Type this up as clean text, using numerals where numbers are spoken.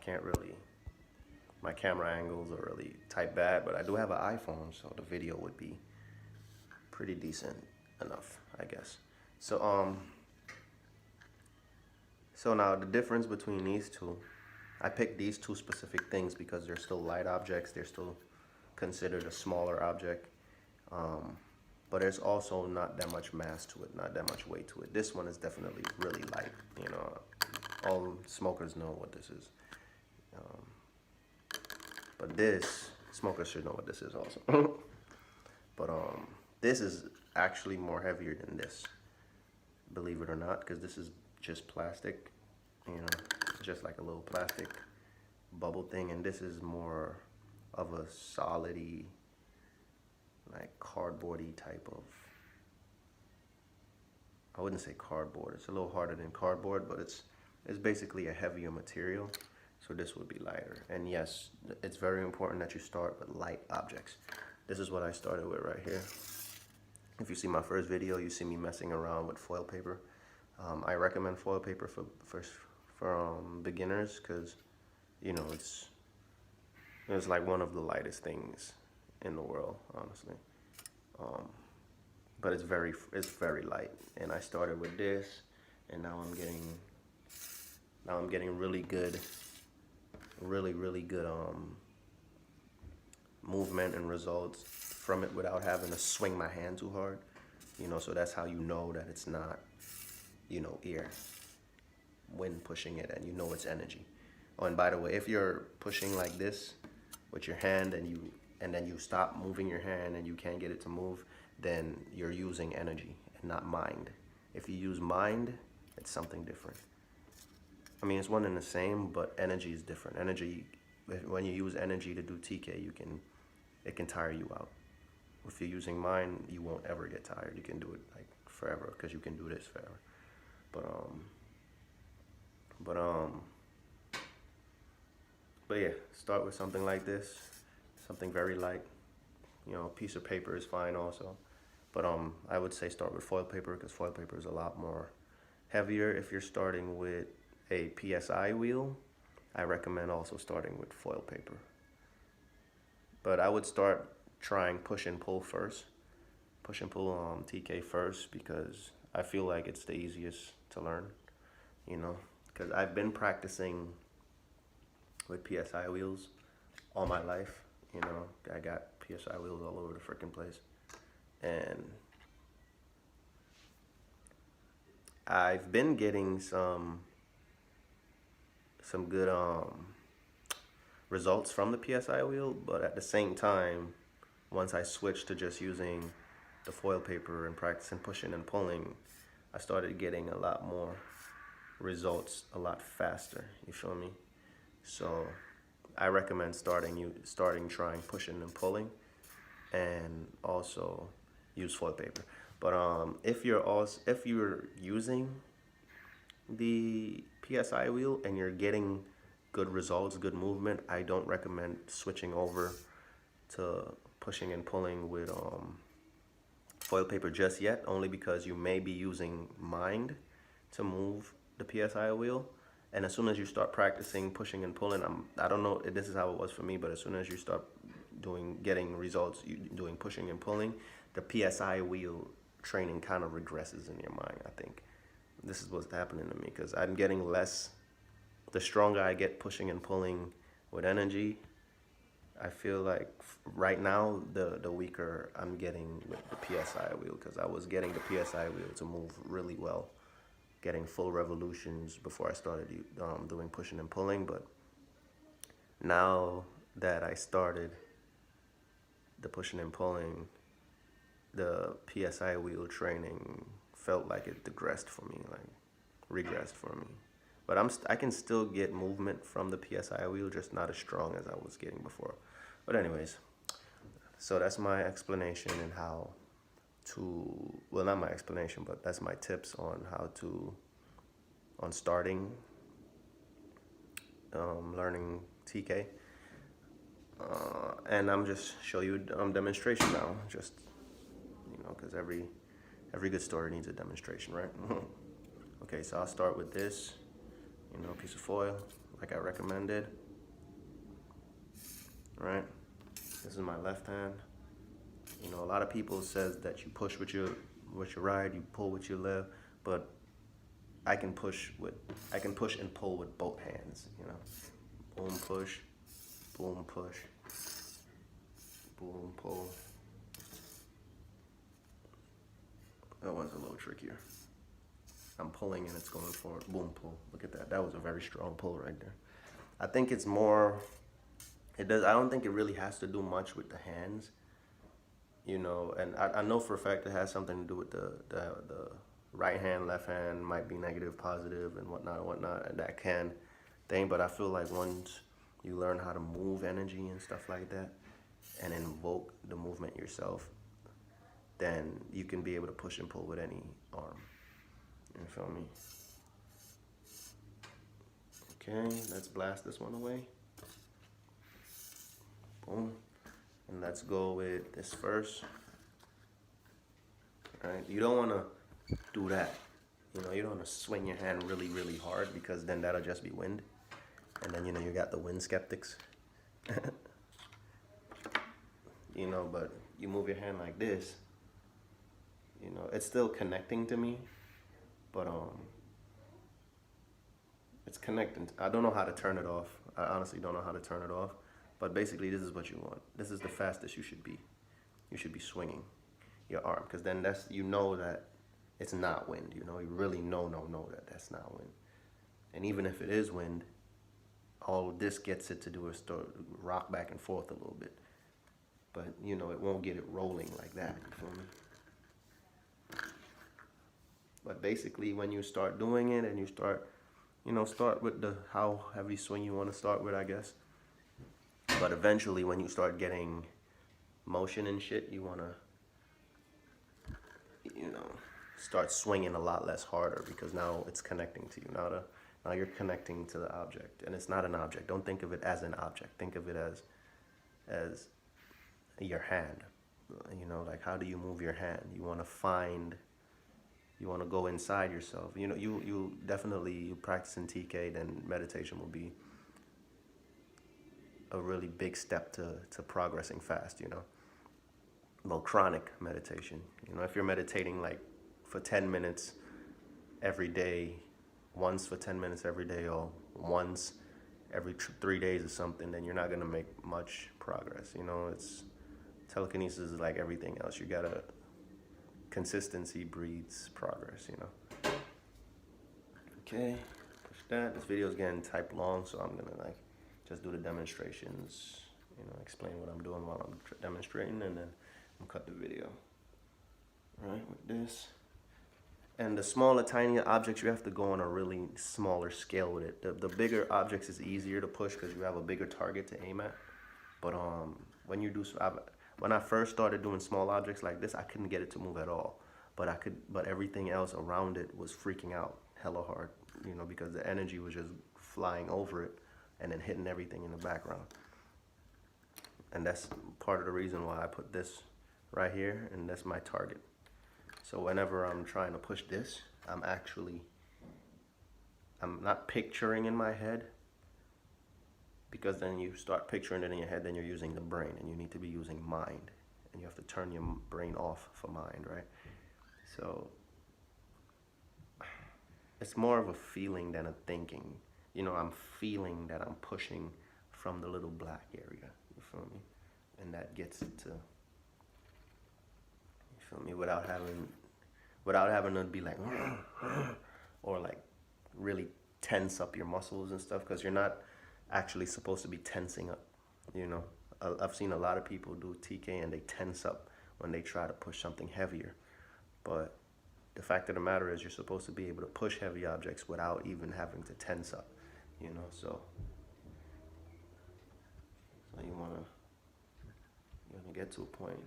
can't really, my camera angles are really type bad, but I do have an iPhone, so the video would be pretty decent enough, I guess. So now the difference between these two, I picked these two specific things because they're still light objects. They're still considered a smaller object. But there's also not that much mass to it, not that much weight to it. This one is definitely really light. You know, all smokers know what this is. But this, smokers should know what this is also. But this is actually more heavier than this, believe it or not, because this is just plastic, you know, just like a little plastic bubble thing, and this is more of a solidy, like cardboardy type of, I wouldn't say cardboard, it's a little harder than cardboard, but it's basically a heavier material, so this would be lighter. And yes, it's very important that you start with light objects. This is what I started with right here. If you see my first video, you see me messing around with foil paper. I recommend foil paper for beginners because, you know, it's like one of the lightest things in the world, honestly. But it's very light. And I started with this, and now I'm getting really good movement and results from it without having to swing my hand too hard. You know, so that's how you know that it's not, you know, air when pushing it, and you know it's energy. Oh, and by the way, if you're pushing like this with your hand and then you stop moving your hand and you can't get it to move, then you're using energy and not mind. If you use mind, it's something different. I mean, it's one and the same, but energy is different. Energy, when you use energy to do TK, it can tire you out. If you're using mind, you won't ever get tired. You can do it like forever because you can do this forever. But yeah, start with something like this, something very light. You know, a piece of paper is fine also. But I would say start with foil paper because foil paper is a lot more heavier. If you're starting with a PSI wheel, I recommend also starting with foil paper. But I would start trying push and pull first. Push and pull TK first because I feel like it's the easiest to learn, you know, because I've been practicing with PSI wheels all my life. You know, I got PSI wheels all over the freaking place. And I've been getting some good results from the PSI wheel, but at the same time, once I switched to just using the foil paper and practicing pushing and pulling, I started getting a lot more results a lot faster, you feel me? So I recommend trying pushing and pulling, and also use foil paper. But if you're using the PSI wheel and you're getting good results, good movement, I don't recommend switching over to pushing and pulling with foil paper just yet, only because you may be using mind to move the PSI wheel. And as soon as you start practicing pushing and pulling, I don't know, this is how it was for me, but as soon as you start getting results, doing pushing and pulling, the PSI wheel training kind of regresses in your mind, I think. This is what's happening to me because I'm getting less, the stronger I get pushing and pulling with energy, I feel like right now the weaker I'm getting with the PSI wheel, because I was getting the PSI wheel to move really well, getting full revolutions before I started doing pushing and pulling. But now that I started the pushing and pulling, the PSI wheel training felt like it regressed for me. But I can still get movement from the PSI wheel, just not as strong as I was getting before. But anyways, so that's my explanation and how to, well, not my explanation, but that's my tips on starting learning TK. And I'm just show you a demonstration now, just, you know, because every good story needs a demonstration, right? Okay, so I'll start with this, you know, piece of foil, like I recommended. Right? This is my left hand. You know, a lot of people says that you push with your right, you pull with your left, but I can push and pull with both hands, you know. Boom, push, boom, push, boom, pull. That one's a little trickier. I'm pulling and it's going forward, boom, pull. Look at that. That was a very strong pull right there. I think it's more, I don't think it really has to do much with the hands, you know, and I know for a fact it has something to do with the right hand, left hand might be negative, positive, and whatnot, and that can thing. But I feel like once you learn how to move energy and stuff like that, and invoke the movement yourself, then you can be able to push and pull with any arm. You feel me? Okay, let's blast this one away. Boom. And let's go with this first. All right, you don't want to do that. You know, you don't want to swing your hand really, really hard, because then that'll just be wind. And then, you know, you got the wind skeptics. You know, but you move your hand like this, you know, it's still connecting to me, but it's connecting. I don't know how to turn it off. I honestly don't know how to turn it off. But basically, this is what you want. This is the fastest you should be. You should be swinging your arm, because then you know that it's not wind. You know, you really know that that's not wind. And even if it is wind, all this gets it to do is to rock back and forth a little bit. But, you know, it won't get it rolling like that. You feel me? But basically, when you start doing it and you start, you know, start with how heavy swing you want to start with, I guess. But eventually, when you start getting motion and shit, you want to, you know, start swinging a lot less harder, because now it's connecting to you. Now you're connecting to the object, and it's not an object. Don't think of it as an object. Think of it as your hand. You know, like, how do you move your hand? You want to go inside yourself. You know, you definitely, practicing TK, then meditation will be a really big step to progressing fast, you know. Well, chronic meditation, you know, if you're meditating like for 10 minutes every day, once for 10 minutes every day, or once every 3 days or something, then you're not going to make much progress. You know, telekinesis is like everything else. You gotta, consistency breeds progress, you know. Okay, push that. This video is getting type long, so I'm gonna like just do the demonstrations, you know, explain what I'm doing while I'm demonstrating, and then I'll cut the video. All right, with this. And the smaller, tinier objects, you have to go on a really smaller scale with it. The bigger objects is easier to push because you have a bigger target to aim at. But when I first started doing small objects like this, I couldn't get it to move at all. But everything else around it was freaking out hella hard, you know, because the energy was just flying over it and then hitting everything in the background. And that's part of the reason why I put this right here, and that's my target. So whenever I'm trying to push this, I'm not picturing in my head, because then you start picturing it in your head, then you're using the brain, and you need to be using mind, and you have to turn your brain off for mind, right? So it's more of a feeling than a thinking. You know, I'm feeling that I'm pushing from the little black area, you feel me? And that gets it to, you feel me, without having to be like, or like really tense up your muscles and stuff, because you're not actually supposed to be tensing up, you know. I've seen a lot of people do TK and they tense up when they try to push something heavier. But the fact of the matter is, you're supposed to be able to push heavy objects without even having to tense up, you know. So you wanna get to a point